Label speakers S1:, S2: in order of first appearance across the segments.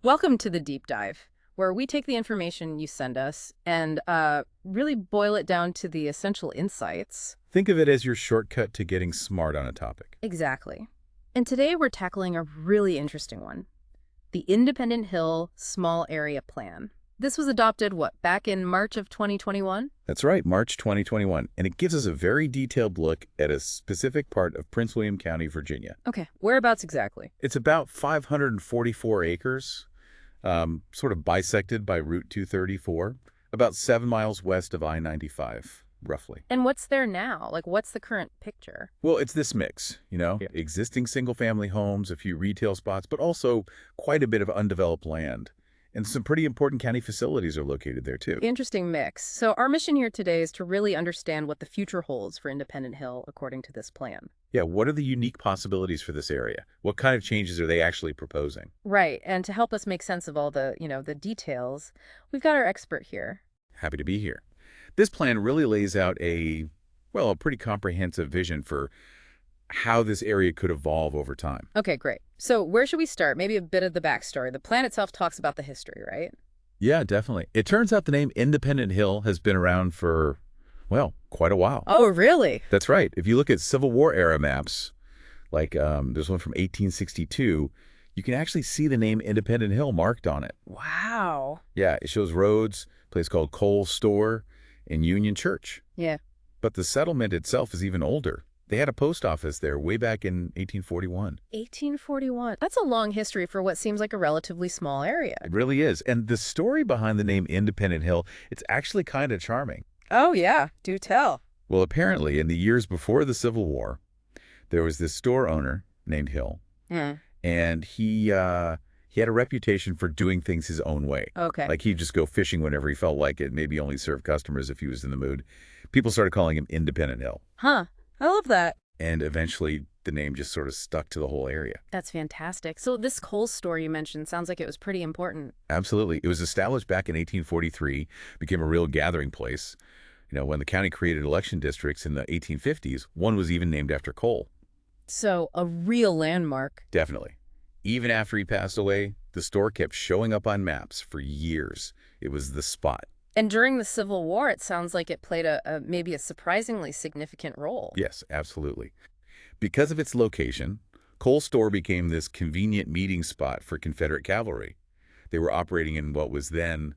S1: Welcome to the deep dive, where we take the information you send us and really boil it down to the essential insights.
S2: Think of it as your shortcut to getting smart on a topic.
S1: Exactly. And today we're tackling a really interesting one, the Independent Hill Small Area Plan. This was adopted, back in March of 2021?
S2: That's right, March 2021, and it gives us a very detailed look at a specific part of Prince William County, Virginia.
S1: Okay, whereabouts exactly?
S2: It's about 544 acres, sort of bisected by Route 234, about 7 miles west of I-95, roughly.
S1: And what's there now? What's the current picture?
S2: Well, it's this mix,
S1: Yeah.
S2: existing single-family homes, a few retail spots, but also quite a bit of undeveloped land. And some pretty important county facilities are located there, too.
S1: Interesting mix. So our mission here today is to really understand what the future holds for Independent Hill according to this plan.
S2: Yeah, what are the unique possibilities for this area? What kind of changes are they actually proposing?
S1: Right. And to help us make sense of all the details, we've got our expert here.
S2: Happy to be here. This plan really lays out a pretty comprehensive vision for how this area could evolve over time.
S1: Okay, great. So where should we start? Maybe a bit of the backstory. The plan itself talks about the history, right?
S2: Yeah, definitely. It turns out the name Independent Hill has been around for, quite a while.
S1: Oh, really?
S2: That's right. If you look at Civil War era maps, like there's one from 1862, you can actually see the name Independent Hill marked on it.
S1: Wow.
S2: Yeah, it shows roads, a place called Cole's Store, and Union Church.
S1: Yeah.
S2: But the settlement itself is even older. They had a post office there way back in 1841.
S1: 1841. That's a long history for what seems like a relatively small area.
S2: It really is. And the story behind the name Independent Hill, it's actually kind of charming.
S1: Oh, yeah. Do tell.
S2: Well, apparently, in the years before the Civil War, there was this store owner named Hill,
S1: Hmm.
S2: and he had a reputation for doing things his own way.
S1: Okay.
S2: Like he'd just go fishing whenever he felt like it, maybe only serve customers if he was in the mood. People started calling him Independent Hill.
S1: Huh. I love that.
S2: And eventually, the name just sort of stuck to the whole area.
S1: That's fantastic. So this Kohl's store you mentioned sounds like it was pretty important.
S2: Absolutely. It was established back in 1843, became a real gathering place. When the county created election districts in the 1850s, one was even named after Cole.
S1: So a real landmark.
S2: Definitely. Even after he passed away, the store kept showing up on maps for years. It was the spot.
S1: And during the Civil War, it sounds like it played maybe a surprisingly significant role.
S2: Yes, absolutely. Because of its location, Cole's Store became this convenient meeting spot for Confederate cavalry. They were operating in what was then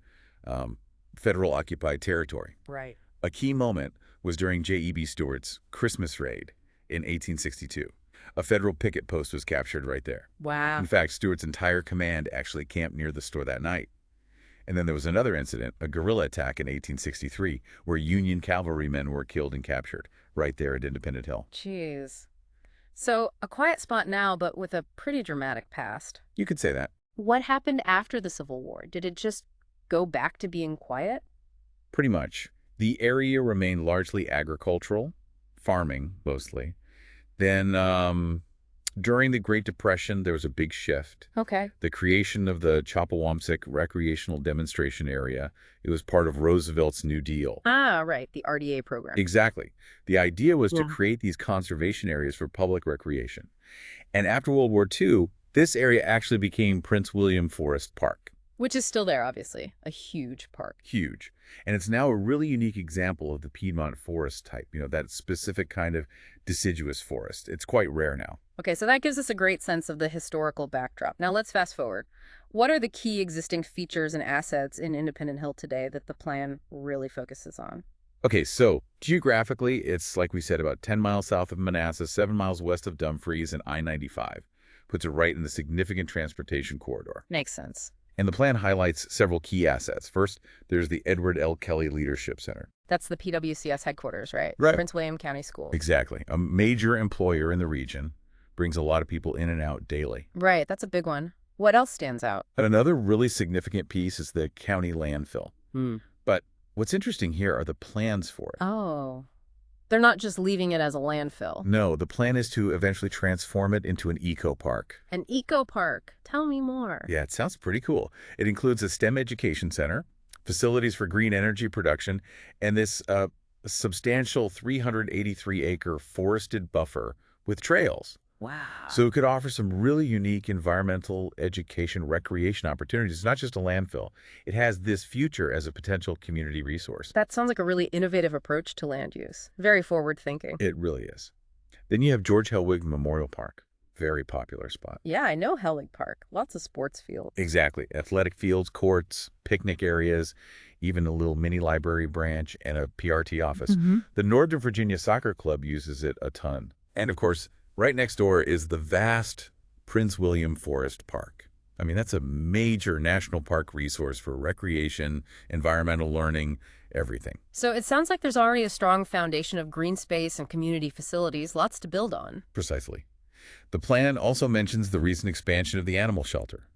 S2: federal-occupied territory.
S1: Right.
S2: A key moment was during J.E.B. Stuart's Christmas raid in 1862. A federal picket post was captured right there.
S1: Wow.
S2: In fact, Stuart's entire command actually camped near the store that night. And then there was another incident, a guerrilla attack in 1863, where Union cavalrymen were killed and captured right there at Independent Hill.
S1: Jeez. So a quiet spot now, but with a pretty dramatic past.
S2: You could say that.
S1: What happened after the Civil War? Did it just go back to being quiet?
S2: Pretty much. The area remained largely agricultural, farming mostly. Then during the Great Depression, there was a big shift.
S1: Okay.
S2: The creation of the Chapawamsek Recreational Demonstration Area. It was part of Roosevelt's New Deal.
S1: Ah, right. The RDA program.
S2: Exactly. The idea was to
S1: Yeah.
S2: create these conservation areas for public recreation. And after World War II, this area actually became Prince William Forest Park.
S1: Which is still there, obviously. A huge park.
S2: Huge. And it's now a really unique example of the Piedmont forest type, that specific kind of deciduous forest. It's quite rare now.
S1: Okay, so that gives us a great sense of the historical backdrop. Now let's fast forward. What are the key existing features and assets in Independent Hill today that the plan really focuses on?
S2: Okay, so geographically, it's, like we said, about 10 miles south of Manassas, 7 miles west of Dumfries, and I-95. Puts it right in the significant transportation corridor.
S1: Makes sense.
S2: And the plan highlights several key assets. First, there's the Edward L. Kelly Leadership Center.
S1: That's the PWCS headquarters, right?
S2: Right.
S1: Prince William County Schools.
S2: Exactly. A major employer in the region, brings a lot of people in and out daily.
S1: Right, that's a big one. What else stands out?
S2: And another really significant piece is the county landfill.
S1: Hmm.
S2: But what's interesting here are the plans for it.
S1: Oh. They're not just leaving it as a landfill.
S2: No, the plan is to eventually transform it into an eco-park.
S1: An eco park. Tell me more.
S2: Yeah, it sounds pretty cool. It includes a STEM education center, facilities for green energy production, and this substantial 383-acre forested buffer with trails.
S1: Wow.
S2: So it could offer some really unique environmental, education, recreation opportunities. It's not just a landfill. It has this future as a potential community resource.
S1: That sounds like a really innovative approach to land use. Very forward thinking.
S2: It really is. Then you have George Hellwig Memorial Park. Very popular spot.
S1: Yeah, I know Hellig Park. Lots of sports fields.
S2: Exactly. Athletic fields, courts, picnic areas, even a little mini library branch and a PRT office. The Northern Virginia Soccer Club uses it a ton. And of course, right next door is the vast Prince William Forest Park. I mean, that's a major national park resource for recreation, environmental learning, everything.
S1: So it sounds like there's already a strong foundation of green space and community facilities, lots to build on.
S2: Precisely. The plan also mentions the recent expansion of the animal shelter.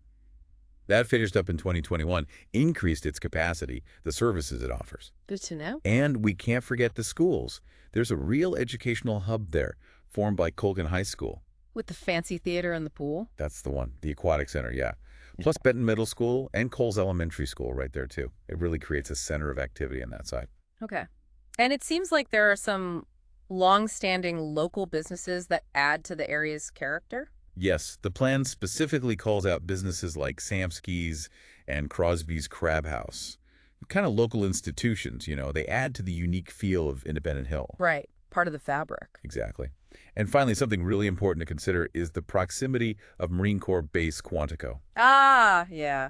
S2: That finished up in 2021, increased its capacity, the services it offers.
S1: Good to know.
S2: And we can't forget the schools. There's a real educational hub there, formed by Colgan High School.
S1: With the fancy theater and the pool?
S2: That's the one, the Aquatic Center, yeah. Plus Benton Middle School and Coles Elementary School right there, too. It really creates a center of activity on that side.
S1: Okay. And it seems like there are some long-standing local businesses that add to the area's character?
S2: Yes, the plan specifically calls out businesses like Samsky's and Crosby's Crab House. Kind of local institutions, they add to the unique feel of Independent Hill.
S1: Right. Part of the fabric.
S2: Exactly. And finally, something really important to consider is the proximity of Marine Corps Base Quantico.
S1: Ah, yeah.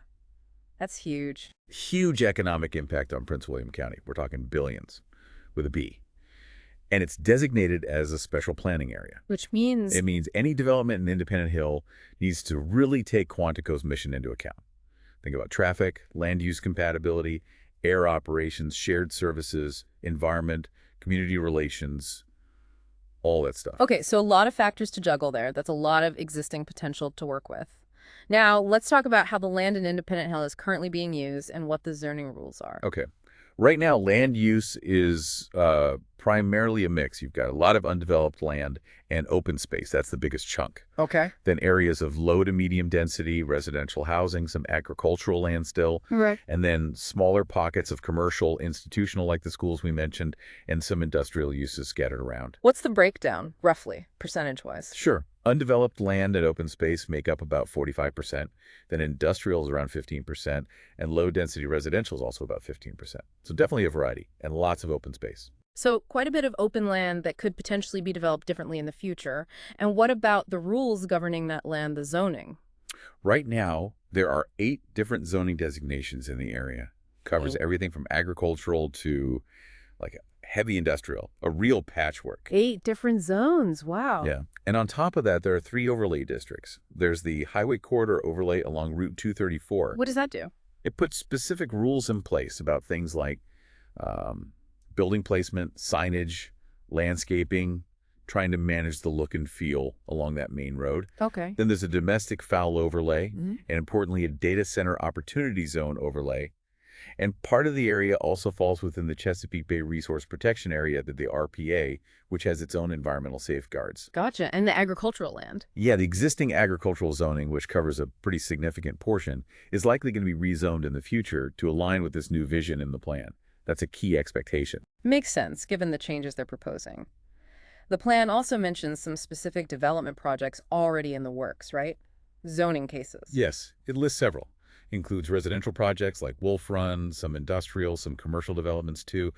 S1: That's huge.
S2: Huge economic impact on Prince William County. We're talking billions with a B. And it's designated as a special planning area.
S1: Which means...
S2: It means any development in Independent Hill needs to really take Quantico's mission into account. Think about traffic, land use compatibility, air operations, shared services, environment, community relations, all that stuff.
S1: Okay, so a lot of factors to juggle there. That's a lot of existing potential to work with. Now, let's talk about how the land in Independent Hill is currently being used and what the zoning rules are.
S2: Okay. Right now, land use is primarily a mix. You've got a lot of undeveloped land and open space. That's the biggest chunk.
S1: Okay.
S2: Then areas of low to medium density, residential housing, some agricultural land still.
S1: Right.
S2: And then smaller pockets of commercial, institutional, like the schools we mentioned, and some industrial uses scattered around.
S1: What's the breakdown, roughly, percentage-wise?
S2: Sure. Undeveloped land and open space make up about 45%. Then industrial is around 15%. And low-density residential is also about 15%. So definitely a variety and lots of open space.
S1: So quite a bit of open land that could potentially be developed differently in the future. And what about the rules governing that land, the zoning?
S2: Right now, there are 8 different zoning designations in the area. Covers everything from agricultural to like heavy industrial, a real patchwork.
S1: 8 different zones. Wow.
S2: Yeah. And on top of that, there are 3 overlay districts. There's the Highway Corridor Overlay along Route 234.
S1: What does that do?
S2: It puts specific rules in place about things like building placement, signage, landscaping, trying to manage the look and feel along that main road.
S1: Okay.
S2: Then there's a domestic fowl overlay, and importantly, a data center opportunity zone overlay. And part of the area also falls within the Chesapeake Bay Resource Protection Area, the RPA, which has its own environmental safeguards.
S1: Gotcha. And the agricultural land?
S2: Yeah, the existing agricultural zoning, which covers a pretty significant portion, is likely going to be rezoned in the future to align with this new vision in the plan. That's a key expectation.
S1: Makes sense, given the changes they're proposing. The plan also mentions some specific development projects already in the works, right? Zoning cases.
S2: Yes, it lists several. Includes residential projects like Wolf Run, some industrial, some commercial developments too,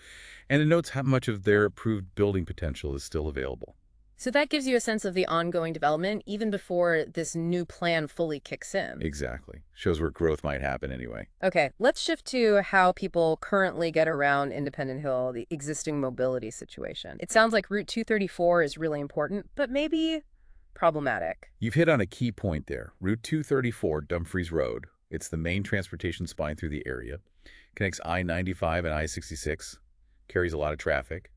S2: and it notes how much of their approved building potential is still available.
S1: So that gives you a sense of the ongoing development even before this new plan fully kicks in.
S2: Exactly. Shows where growth might happen anyway.
S1: Okay, let's shift to how people currently get around Independent Hill, the existing mobility situation. It sounds like Route 234 is really important, but maybe problematic.
S2: You've hit on a key point there. Route 234, Dumfries Road. It's the main transportation spine through the area. Connects I-95 and I-66. Carries a lot of traffic,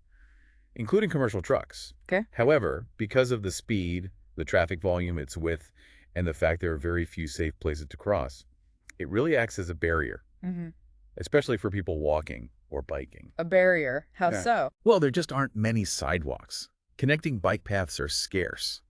S2: including commercial trucks.
S1: Okay.
S2: However, because of the speed, the traffic volume, its width, and the fact there are very few safe places to cross, it really acts as a barrier, especially for people walking or biking.
S1: A barrier? How so?
S2: Well, there just aren't many sidewalks. Connecting bike paths are scarce.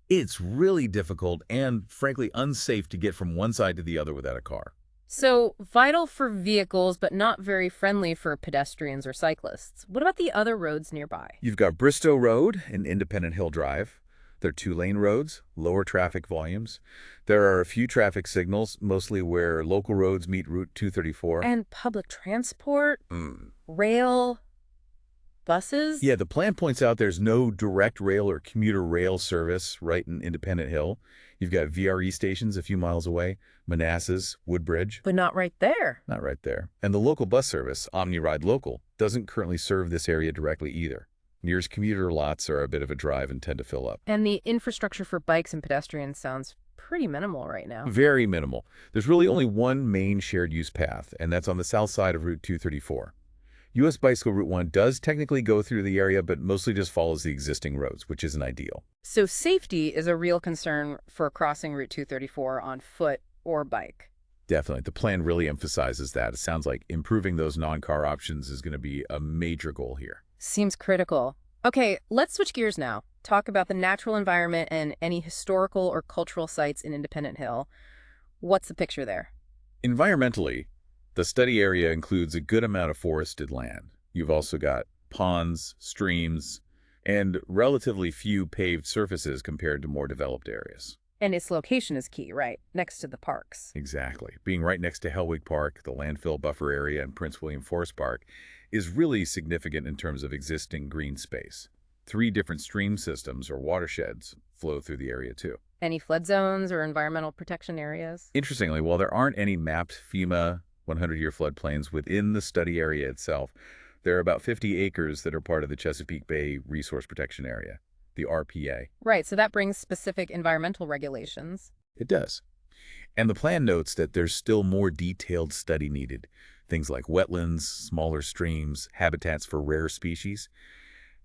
S2: It's really difficult and, frankly, unsafe to get from one side to the other without a car.
S1: So, vital for vehicles, but not very friendly for pedestrians or cyclists. What about the other roads nearby?
S2: You've got Bristow Road and Independent Hill Drive. They're two-lane roads, lower traffic volumes. There are a few traffic signals, mostly where local roads meet Route 234.
S1: And public transport,
S2: Mm.
S1: rail, buses?
S2: Yeah, the plan points out there's no direct rail or commuter rail service right in Independent Hill. You've got VRE stations a few miles away, Manassas, Woodbridge,
S1: But not right there.
S2: not right there. And the local bus service, OmniRide Local, doesn't currently serve this area directly either. Nearest commuter lots are a bit of a drive and tend to fill up.
S1: And the infrastructure for bikes and pedestrians sounds pretty minimal right now.
S2: Very minimal. There's really only one main shared use path, and that's on the south side of Route 234. U.S. Bicycle Route 1 does technically go through the area, but mostly just follows the existing roads, which isn't ideal.
S1: So safety is a real concern for crossing Route 234 on foot or bike.
S2: Definitely. The plan really emphasizes that. It sounds like improving those non-car options is going to be a major goal here.
S1: Seems critical. Okay, let's switch gears now. Talk about the natural environment and any historical or cultural sites in Independent Hill. What's the picture there?
S2: Environmentally, the study area includes a good amount of forested land. You've also got ponds, streams, and relatively few paved surfaces compared to more developed areas.
S1: And its location is key, right? Next to the parks.
S2: Exactly. Being right next to Hellwig Park, the landfill buffer area, and Prince William Forest Park is really significant in terms of existing green space. 3 different stream systems or watersheds flow through the area too.
S1: Any flood zones or environmental protection areas?
S2: Interestingly, while there aren't any mapped FEMA 100-year floodplains within the study area itself, there are about 50 acres that are part of the Chesapeake Bay Resource Protection Area, the RPA.
S1: Right, so that brings specific environmental regulations.
S2: It does. And the plan notes that there's still more detailed study needed. Things like wetlands, smaller streams, habitats for rare species.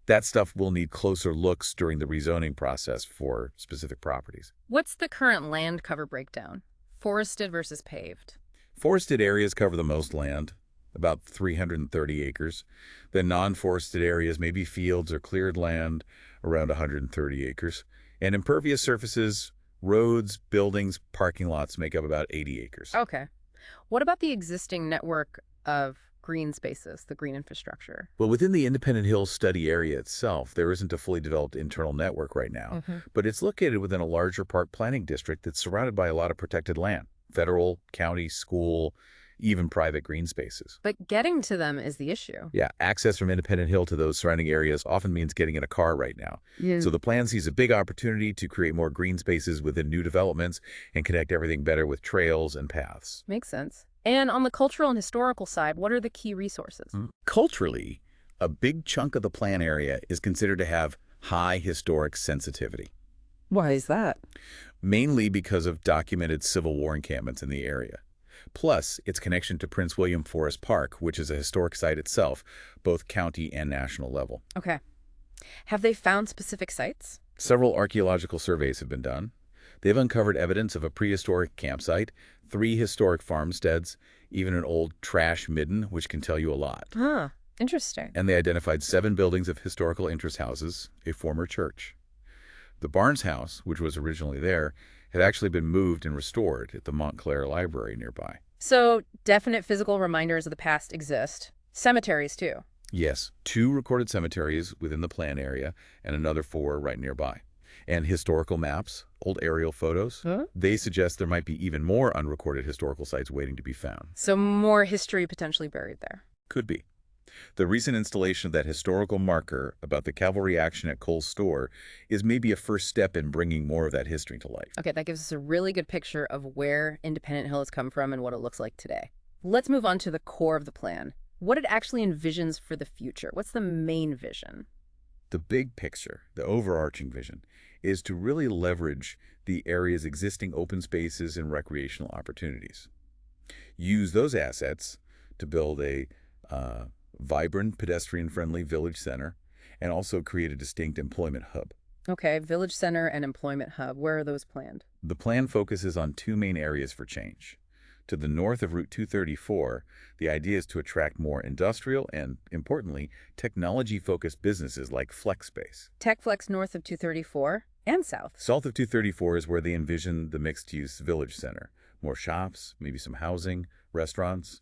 S2: That stuff will need closer looks during the rezoning process for specific properties.
S1: What's the current land cover breakdown? Forested versus paved.
S2: Forested areas cover the most land, about 330 acres. Then non-forested areas may be fields or cleared land, around 130 acres. And impervious surfaces, roads, buildings, parking lots make up about 80 acres.
S1: Okay. What about the existing network of green spaces, the green infrastructure?
S2: Well, within the Independent Hill study area itself, there isn't a fully developed internal network right now, but it's located within a larger park planning district that's surrounded by a lot of protected land, federal, county, school, even private green spaces.
S1: But getting to them is the issue.
S2: Yeah, access from Independent Hill to those surrounding areas often means getting in a car right now. So the plan sees a big opportunity to create more green spaces within new developments and connect everything better with trails and paths.
S1: Makes sense. And on the cultural and historical side, what are the key resources?
S2: Culturally, a big chunk of the plan area is considered to have high historic sensitivity,
S1: Why is that?
S2: mainly because of documented Civil War encampments in the area. Plus, its connection to Prince William Forest Park, which is a historic site itself, both county and national level.
S1: Okay. Have they found specific sites?
S2: Several archaeological surveys have been done. They've uncovered evidence of a prehistoric campsite, 3 historic farmsteads, even an old trash midden, which can tell you a lot.
S1: Huh. Interesting.
S2: And they identified 7 buildings of historical interest houses, a former church. The Barnes House, which was originally there, had actually been moved and restored at the Montclair Library nearby.
S1: So definite physical reminders of the past exist. Cemeteries, too.
S2: Yes, 2 recorded cemeteries within the plan area and another 4 right nearby. And historical maps, old aerial photos, they suggest there might be even more unrecorded historical sites waiting to be found.
S1: So more history potentially buried there.
S2: Could be. The recent installation of that historical marker about the cavalry action at Cole's store is maybe a first step in bringing more of that history to life.
S1: Okay, that gives us a really good picture of where Independent Hill has come from and what it looks like today. Let's move on to the core of the plan. What it actually envisions for the future. What's the main vision?
S2: The big picture, the overarching vision, is to really leverage the area's existing open spaces and recreational opportunities. Use those assets to build a vibrant, pedestrian-friendly village center and also create a distinct employment hub.
S1: Okay, village center and employment hub. Where are those planned?
S2: The plan focuses on 2 main areas for change. To the north of Route 234, the idea is to attract more industrial and, importantly, technology-focused businesses like FlexSpace.
S1: TechFlex north of 234 and south.
S2: South of 234 is where they envision the mixed-use village center. More shops, maybe some housing, restaurants,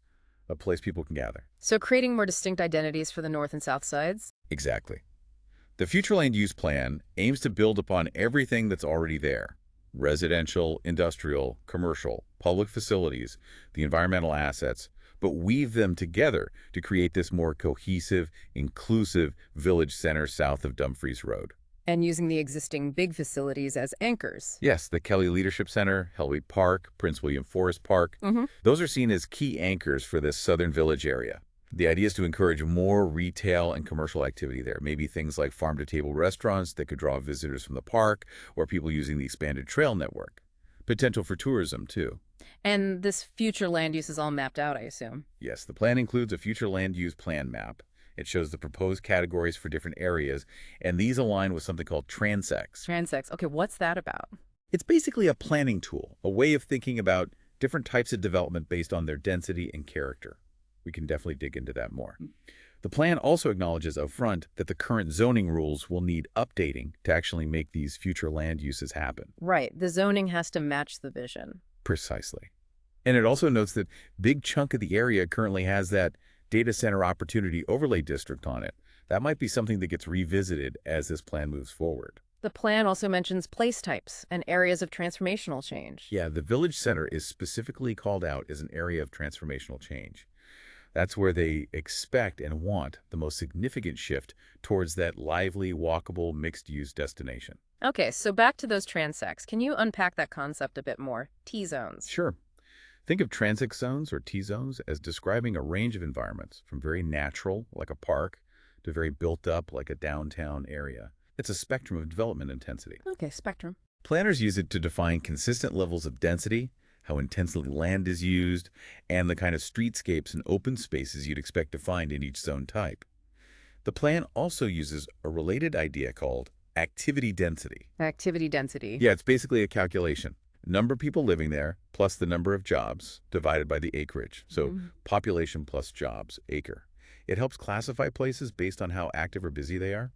S2: a place people can gather.
S1: So creating more distinct identities for the north and south sides?
S2: Exactly. The future land use plan aims to build upon everything that's already there: residential, industrial, commercial, public facilities, the environmental assets, but weave them together to create this more cohesive, inclusive village center south of Dumfries Road.
S1: And using the existing big facilities as anchors.
S2: Yes, the Kelly Leadership Center, Helwig Park, Prince William Forest Park,
S1: Hmm.
S2: those are seen as key anchors for this southern village area. The idea is to encourage more retail and commercial activity there, maybe things like farm-to-table restaurants that could draw visitors from the park, or people using the expanded trail network. Potential for tourism, too.
S1: And this future land use is all mapped out, I assume.
S2: Yes, the plan includes a future land use plan map. It shows the proposed categories for different areas, and these align with something called transects.
S1: Transects. Okay, what's that about?
S2: It's basically a planning tool, a way of thinking about different types of development based on their density and character. We can definitely dig into that more. The plan also acknowledges upfront that the current zoning rules will need updating to actually make these future land uses happen.
S1: Right, the zoning has to match the vision.
S2: Precisely. And it also notes that big chunk of the area currently has that data center opportunity overlay district on it. That might be something that gets revisited as this plan moves forward.
S1: The plan also mentions place types and areas of transformational change.
S2: Yeah, the village center is specifically called out as an area of transformational change. That's where they expect and want the most significant shift towards that lively, walkable, mixed-use destination.
S1: Okay, so back to those transects. Can you unpack that concept a bit more? T-zones.
S2: Sure. Think of transit zones or T-zones as describing a range of environments, from very natural, like a park, to very built up, like a downtown area. It's a spectrum of development intensity.
S1: Okay, spectrum.
S2: Planners use it to define consistent levels of density, how intensely land is used, and the kind of streetscapes and open spaces you'd expect to find in each zone type. The plan also uses a related idea called activity density.
S1: Activity density.
S2: Yeah, it's basically a calculation. Number of people living there plus the number of jobs divided by the acreage. So population plus jobs, acre. It helps classify places based on how active or busy they are.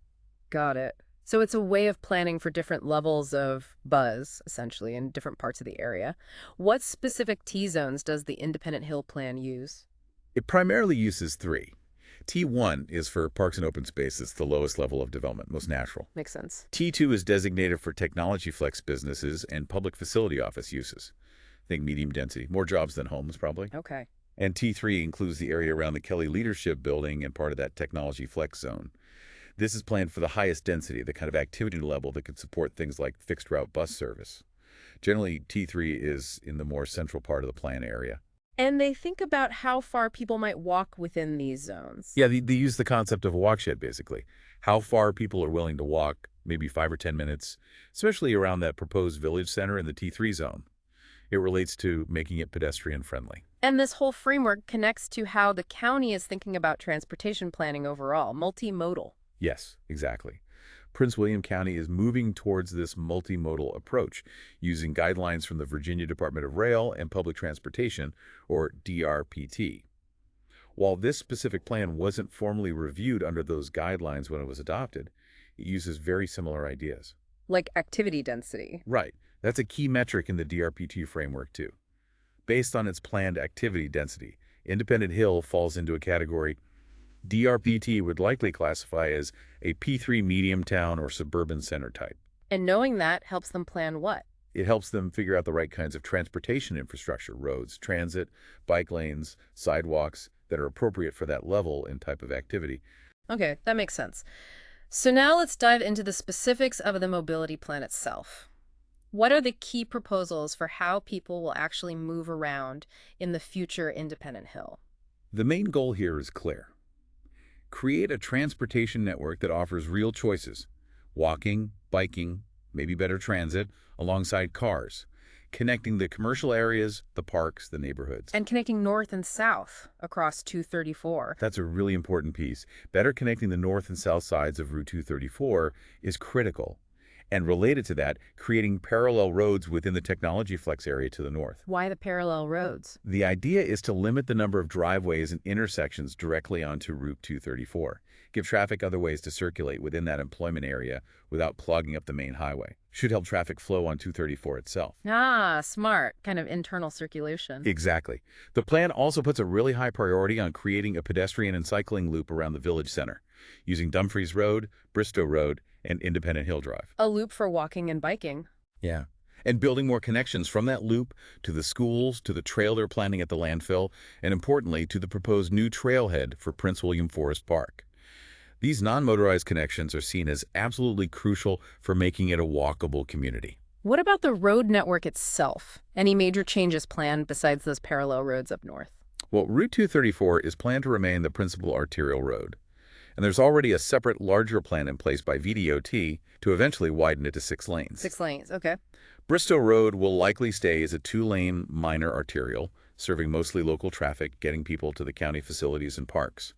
S1: Got it. So it's a way of planning for different levels of buzz, essentially, in different parts of the area. What specific T-zones does the Independent Hill Plan use?
S2: It primarily uses three. T1 is for parks and open spaces, the lowest level of development, most natural.
S1: Makes sense.
S2: T2 is designated for technology flex businesses and public facility office uses. Think medium density, more jobs than homes probably.
S1: Okay.
S2: And T3 includes the area around the Kelly Leadership Building and part of that technology flex zone. This is planned for the highest density, the kind of activity level that could support things like fixed route bus service. Generally, T3 is in the more central part of the plan area.
S1: And they think about how far people might walk within these zones.
S2: Yeah, they use the concept of a walk shed, basically. How far people are willing to walk, maybe 5 or 10 minutes, especially around that proposed village center in the T3 zone. It relates to making it pedestrian friendly.
S1: And this whole framework connects to how the county is thinking about transportation planning overall, multimodal.
S2: Yes, exactly. Prince William County is moving towards this multimodal approach, using guidelines from the Virginia Department of Rail and Public Transportation, or DRPT. While this specific plan wasn't formally reviewed under those guidelines when it was adopted, it uses very similar ideas.
S1: Like activity density.
S2: Right. That's a key metric in the DRPT framework, too. Based on its planned activity density, Independent Hill falls into a category DRPT would likely classify as a P3 medium town or suburban center type.
S1: And knowing that helps them plan what?
S2: It helps them figure out the right kinds of transportation infrastructure, roads, transit, bike lanes, sidewalks that are appropriate for that level and type of activity.
S1: Okay, that makes sense. So now let's dive into the specifics of the mobility plan itself. What are the key proposals for how people will actually move around in the future Independent Hill?
S2: The main goal here is clear. Create a transportation network that offers real choices: walking, biking, maybe better transit, alongside cars, connecting the commercial areas, the parks, the neighborhoods.
S1: And connecting north and south across 234.
S2: That's a really important piece. Better connecting the north and south sides of Route 234 is critical. And related to that, creating parallel roads within the Technology Flex area to the north.
S1: Why the parallel roads?
S2: The idea is to limit the number of driveways and intersections directly onto Route 234. Give traffic other ways to circulate within that employment area without clogging up the main highway. Should help traffic flow on 234 itself.
S1: Ah, smart. Kind of internal circulation.
S2: Exactly. The plan also puts a really high priority on creating a pedestrian and cycling loop around the village center. using Dumfries Road, Bristow Road, and Independent Hill Drive.
S1: A loop for walking and biking.
S2: Yeah. And building more connections from that loop to the schools, to the trail they're planning at the landfill, and importantly, to the proposed new trailhead for Prince William Forest Park. These non-motorized connections are seen as absolutely crucial for making it a walkable community.
S1: What about the road network itself? Any major changes planned besides those parallel roads up north?
S2: Well, Route 234 is planned to remain the principal arterial road, and there's already a separate, larger plan in place by VDOT to eventually widen it to 6 lanes.
S1: 6 lanes, okay.
S2: Bristow Road will likely stay as a 2-lane minor arterial, serving mostly local traffic, getting people to the county facilities and parks.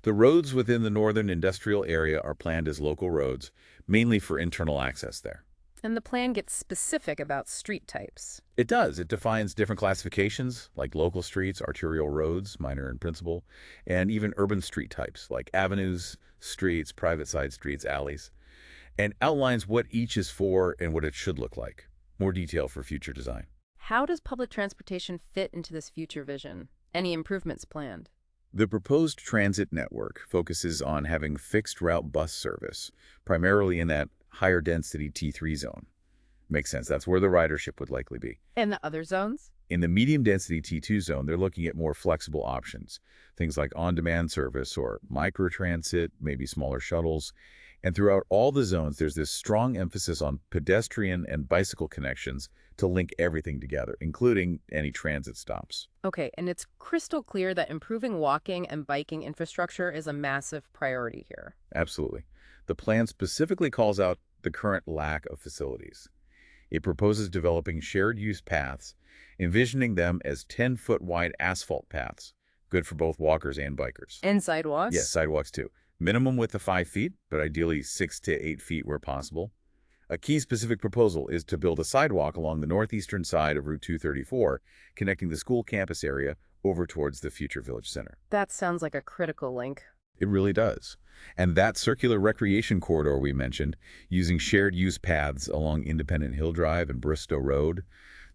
S2: The roads within the northern industrial area are planned as local roads, mainly for internal access there.
S1: And the plan gets specific about street types.
S2: It does. It defines different classifications, like local streets, arterial roads, minor and principal, and even urban street types, like avenues, streets, private side streets, alleys, and outlines what each is for and what it should look like. More detail for future design.
S1: How does public transportation fit into this future vision? Any improvements planned?
S2: The proposed transit network focuses on having fixed route bus service, primarily in that higher density T3 zone. Makes sense. That's where the ridership would likely be.
S1: And the other zones?
S2: In the medium density T2 zone, they're looking at more flexible options, things like on-demand service or microtransit, maybe smaller shuttles. And throughout all the zones, there's this strong emphasis on pedestrian and bicycle connections to link everything together, including any transit stops.
S1: Okay, and it's crystal clear that improving walking and biking infrastructure is a massive priority here.
S2: Absolutely. The plan specifically calls out the current lack of facilities. It proposes developing shared-use paths, envisioning them as 10-foot wide asphalt paths, good for both walkers and bikers.
S1: And sidewalks?
S2: Yes, sidewalks too. Minimum width of 5 feet, but ideally 6 to 8 feet where possible. A key specific proposal is to build a sidewalk along the northeastern side of Route 234, connecting the school campus area over towards the future village center.
S1: That sounds like a critical link.
S2: It really does. And that circular recreation corridor we mentioned, using shared-use paths along Independent Hill Drive and Bristow Road,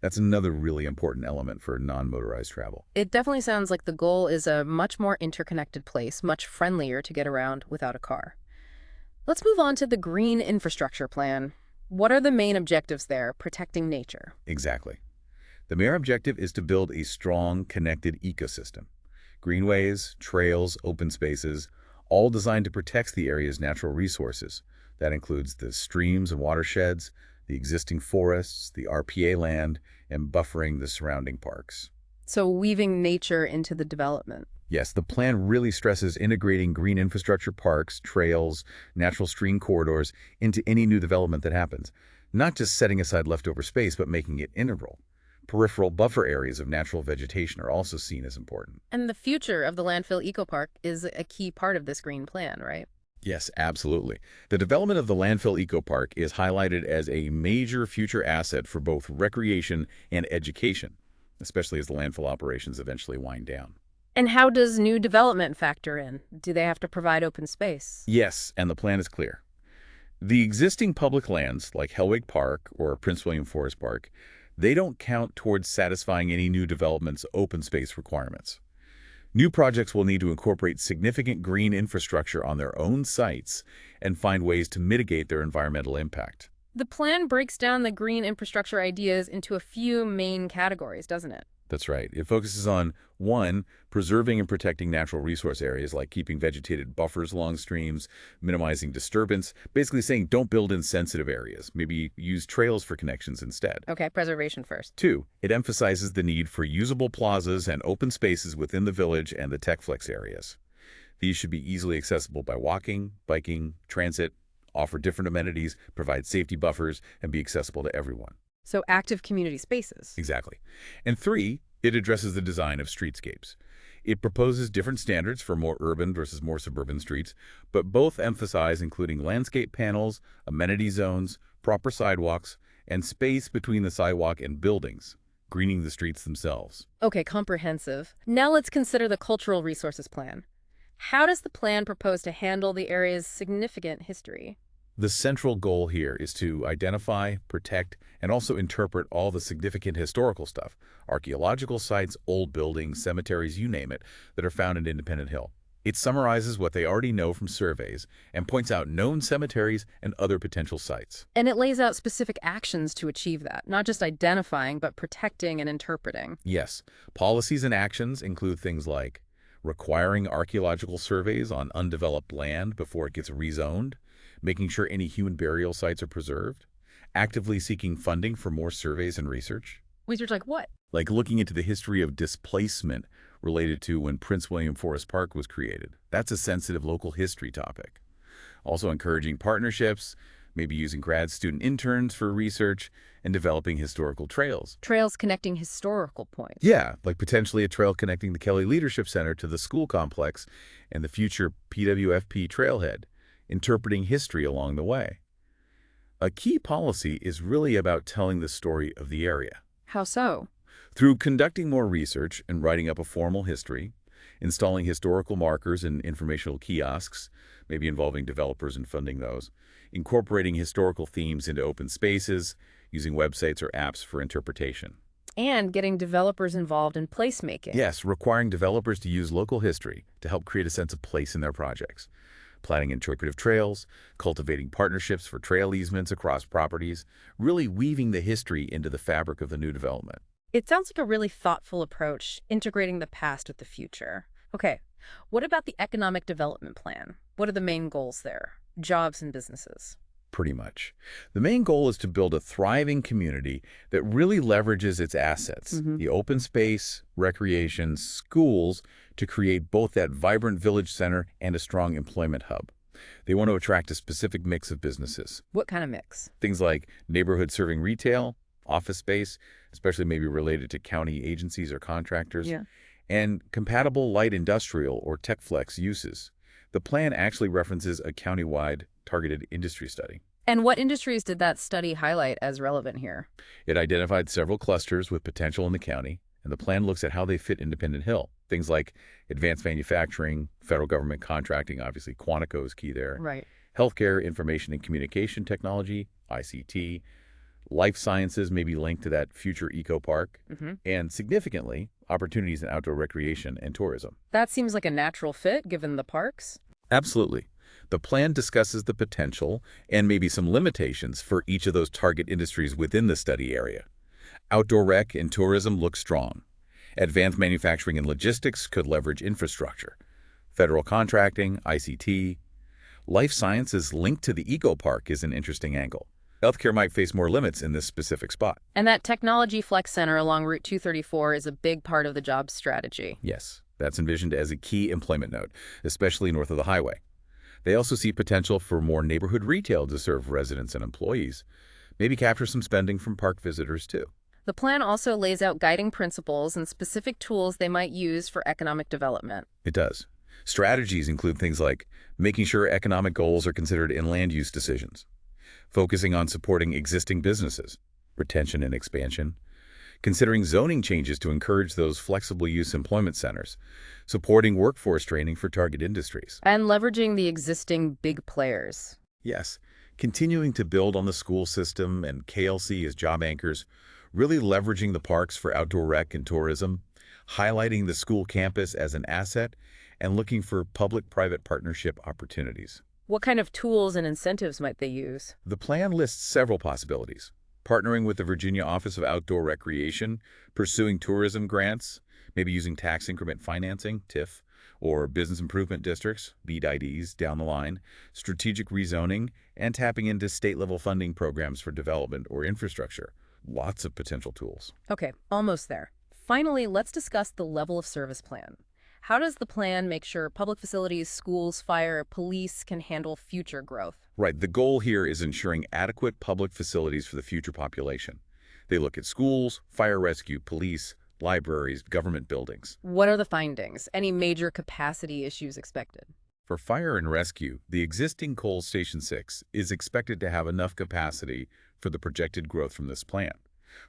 S2: that's another really important element for non-motorized travel.
S1: It definitely sounds like the goal is a much more interconnected place, much friendlier to get around without a car. Let's move on to the green infrastructure plan. What are the main objectives there? Protecting nature.
S2: Exactly. The main objective is to build a strong, connected ecosystem. Greenways, trails, open spaces, all designed to protect the area's natural resources. That includes the streams and watersheds, the existing forests, the RPA land, and buffering the surrounding parks.
S1: So weaving nature into the development.
S2: Yes, the plan really stresses integrating green infrastructure parks, trails, natural stream corridors into any new development that happens, not just setting aside leftover space, but making it integral. Peripheral buffer areas of natural vegetation are also seen as important.
S1: And the future of the landfill ecopark is a key part of this green plan, right?
S2: Yes, absolutely. The development of the landfill ecopark is highlighted as a major future asset for both recreation and education, especially as the landfill operations eventually wind down.
S1: And how does new development factor in? Do they have to provide open space?
S2: Yes, and the plan is clear. The existing public lands, like Hellwig Park or Prince William Forest Park, they don't count towards satisfying any new development's open space requirements. New projects will need to incorporate significant green infrastructure on their own sites and find ways to mitigate their environmental impact.
S1: The plan breaks down the green infrastructure ideas into a few main categories, doesn't it?
S2: That's right. It focuses on, 1, preserving and protecting natural resource areas, like keeping vegetated buffers along streams, minimizing disturbance, basically saying don't build in sensitive areas. Maybe use trails for connections instead.
S1: Okay, preservation first.
S2: 2, it emphasizes the need for usable plazas and open spaces within the village and the TechFlex areas. These should be easily accessible by walking, biking, transit, offer different amenities, provide safety buffers, and be accessible to everyone.
S1: So active community spaces.
S2: Exactly. And 3, it addresses the design of streetscapes. It proposes different standards for more urban versus more suburban streets, but both emphasize including landscape panels, amenity zones, proper sidewalks, and space between the sidewalk and buildings, greening the streets themselves.
S1: Okay, comprehensive. Now let's consider the cultural resources plan. How does the plan propose to handle the area's significant history?
S2: The central goal here is to identify, protect, and also interpret all the significant historical stuff, archaeological sites, old buildings, cemeteries, you name it, that are found in Independent Hill. It summarizes what they already know from surveys and points out known cemeteries and other potential sites.
S1: And it lays out specific actions to achieve that, not just identifying, but protecting and interpreting.
S2: Yes, policies and actions include things like requiring archaeological surveys on undeveloped land before it gets rezoned, making sure any human burial sites are preserved, actively seeking funding for more surveys and research,
S1: Research like what?
S2: like looking into the history of displacement related to when Prince William Forest Park was created. That's a sensitive local history topic. Also encouraging partnerships, maybe using grad student interns for research, and developing historical trails.
S1: Trails connecting historical points.
S2: Yeah, like potentially a trail connecting the Kelly Leadership Center to the school complex and the future PWFP trailhead, interpreting history along the way. A key policy is really about telling the story of the area.
S1: How so?
S2: Through conducting more research and writing up a formal history, installing historical markers and informational kiosks, maybe involving developers and funding those, incorporating historical themes into open spaces, using websites or apps for interpretation.
S1: And getting developers involved in placemaking.
S2: Yes, requiring developers to use local history to help create a sense of place in their projects. Planning interpretive trails, cultivating partnerships for trail easements across properties, really weaving the history into the fabric of the new development.
S1: It sounds like a really thoughtful approach, integrating the past with the future. Okay, what about the economic development plan? What are the main goals there? Jobs and businesses.
S2: Pretty much. The main goal is to build a thriving community that really leverages its assets, the open space, recreation, schools, to create both that vibrant village center and a strong employment hub. They want to attract a specific mix of businesses.
S1: What kind of mix?
S2: Things like neighborhood serving retail, office space, especially maybe related to county agencies or contractors,
S1: Yeah.
S2: and compatible light industrial or tech flex uses. The plan actually references a county-wide targeted industry study.
S1: And what industries did that study highlight as relevant here?
S2: It identified several clusters with potential in the county, and the plan looks at how they fit Independent Hill. Things like advanced manufacturing, federal government contracting, obviously Quantico is key there,
S1: Right.
S2: healthcare, information and communication technology, ICT, life sciences may be linked to that future eco park, and significantly, opportunities in outdoor recreation and tourism.
S1: That seems like a natural fit given the parks.
S2: Absolutely. The plan discusses the potential and maybe some limitations for each of those target industries within the study area. Outdoor rec and tourism look strong. Advanced manufacturing and logistics could leverage infrastructure. Federal contracting, ICT. Life sciences linked to the eco park is an interesting angle. Healthcare might face more limits in this specific spot.
S1: And that Technology Flex Center along Route 234 is a big part of the job strategy.
S2: Yes, that's envisioned as a key employment node, especially north of the highway. They also see potential for more neighborhood retail to serve residents and employees, maybe capture some spending from park visitors too.
S1: The plan also lays out guiding principles and specific tools they might use for economic development.
S2: It does. Strategies include things like making sure economic goals are considered in land use decisions, focusing on supporting existing businesses, retention and expansion, considering zoning changes to encourage those flexible use employment centers, supporting workforce training for target industries.
S1: And leveraging the existing big players.
S2: Yes, continuing to build on the school system and KLC as job anchors, really leveraging the parks for outdoor rec and tourism, highlighting the school campus as an asset, and looking for public-private partnership opportunities.
S1: What kind of tools and incentives might they use?
S2: The plan lists several possibilities. Partnering with the Virginia Office of Outdoor Recreation, pursuing tourism grants, maybe using tax increment financing, TIF, or business improvement districts, BIDs, down the line, strategic rezoning, and tapping into state-level funding programs for development or infrastructure. Lots of potential tools.
S1: Okay, almost there. Finally, let's discuss the level of service plan. How does the plan make sure public facilities, schools, fire, police can handle future growth?
S2: Right. The goal here is ensuring adequate public facilities for the future population. They look at schools, fire rescue, police, libraries, government buildings.
S1: What are the findings? Any major capacity issues expected?
S2: For fire and rescue, the existing Coles Station 6 is expected to have enough capacity for the projected growth from this plan.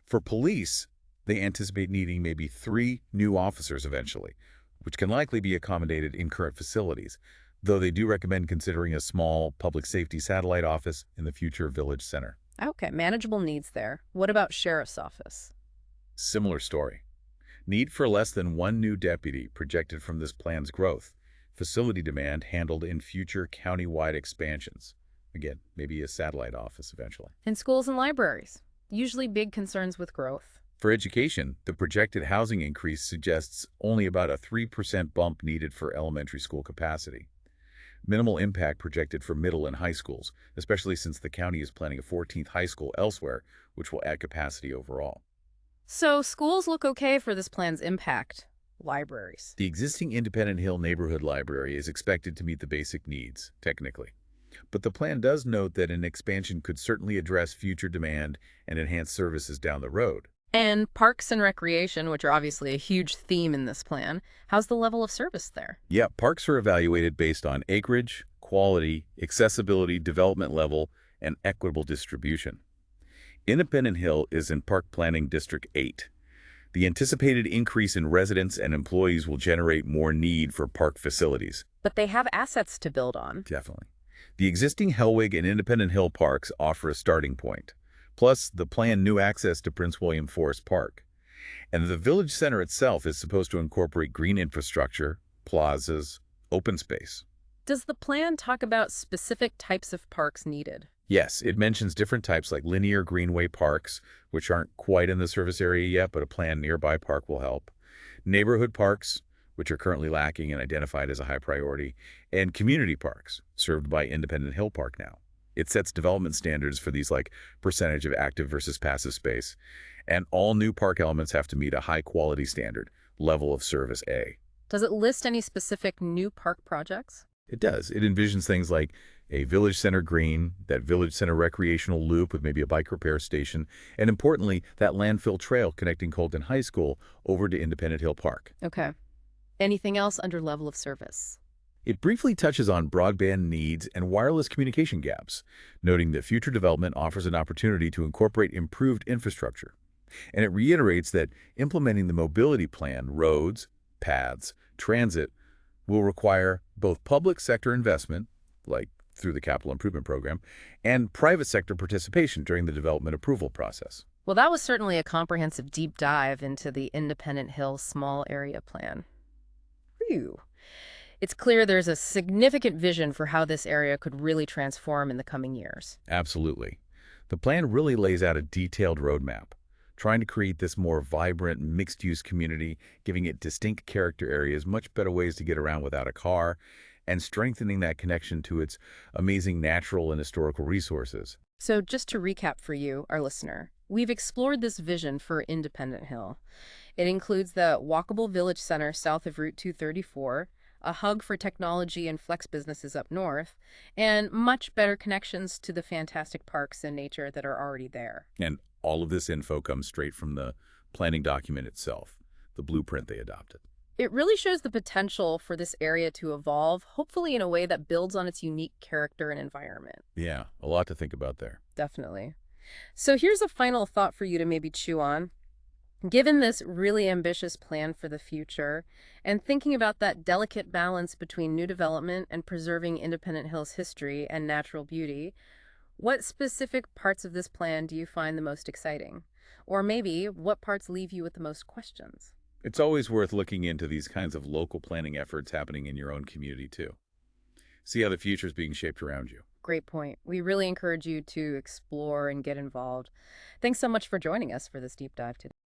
S2: For police, they anticipate needing maybe 3 new officers eventually, which can likely be accommodated in current facilities, though they do recommend considering a small public safety satellite office in the future village center.
S1: Okay, manageable needs there. What about sheriff's office?
S2: Similar story. Need for less than 1 new deputy projected from this plan's growth, facility demand handled in future county-wide expansions. Again, maybe a satellite office eventually.
S1: And schools and libraries, usually big concerns with growth.
S2: For education, the projected housing increase suggests only about a 3% bump needed for elementary school capacity. Minimal impact projected for middle and high schools, especially since the county is planning a 14th high school elsewhere, which will add capacity overall.
S1: So schools look okay for this plan's impact. Libraries.
S2: The existing Independent Hill Neighborhood Library is expected to meet the basic needs, technically. But the plan does note that an expansion could certainly address future demand and enhance services down the road.
S1: And parks and recreation, which are obviously a huge theme in this plan. How's the level of service there?
S2: Yeah, parks are evaluated based on acreage, quality, accessibility, development level, and equitable distribution. Independent Hill is in Park Planning District 8. The anticipated increase in residents and employees will generate more need for park facilities.
S1: But they have assets to build on.
S2: Definitely. The existing Hellwig and Independent Hill parks offer a starting point. Plus, the planned new access to Prince William Forest Park. And the village center itself is supposed to incorporate green infrastructure, plazas, open space.
S1: Does the plan talk about specific types of parks needed?
S2: Yes, it mentions different types like linear greenway parks, which aren't quite in the service area yet, but a planned nearby park will help. Neighborhood parks, which are currently lacking and identified as a high priority, and community parks, served by Independent Hill Park now. It sets development standards for these like percentage of active versus passive space. And all new park elements have to meet a high-quality standard, level of service A.
S1: Does it list any specific new park projects?
S2: It does. It envisions things like a village center green, that village center recreational loop with maybe a bike repair station, and importantly, that landfill trail connecting Colton High School over to Independent Hill Park.
S1: Okay. Anything else under level of service?
S2: It briefly touches on broadband needs and wireless communication gaps, noting that future development offers an opportunity to incorporate improved infrastructure. And it reiterates that implementing the mobility plan, roads, paths, transit, will require both public sector investment, like through the Capital Improvement Program, and private sector participation during the development approval process.
S1: Well, that was certainly a comprehensive deep dive into the Independent Hill Small Area Plan. Phew. It's clear there's a significant vision for how this area could really transform in the coming years.
S2: Absolutely. The plan really lays out a detailed roadmap, trying to create this more vibrant, mixed-use community, giving it distinct character areas, much better ways to get around without a car, and strengthening that connection to its amazing natural and historical resources.
S1: So just to recap for you, our listener, we've explored this vision for Independent Hill. It includes the walkable village center south of Route 234, a hub for technology and flex businesses up north, and much better connections to the fantastic parks and nature that are already there.
S2: And all of this info comes straight from the planning document itself, the blueprint they adopted.
S1: It really shows the potential for this area to evolve, hopefully in a way that builds on its unique character and environment.
S2: Yeah, a lot to think about there.
S1: Definitely. So here's a final thought for you to maybe chew on. Given this really ambitious plan for the future, and thinking about that delicate balance between new development and preserving Independent Hill's history and natural beauty, what specific parts of this plan do you find the most exciting? Or maybe, what parts leave you with the most questions?
S2: It's always worth looking into these kinds of local planning efforts happening in your own community, too. See how the future is being shaped around you.
S1: Great point. We really encourage you to explore and get involved. Thanks so much for joining us for this deep dive today.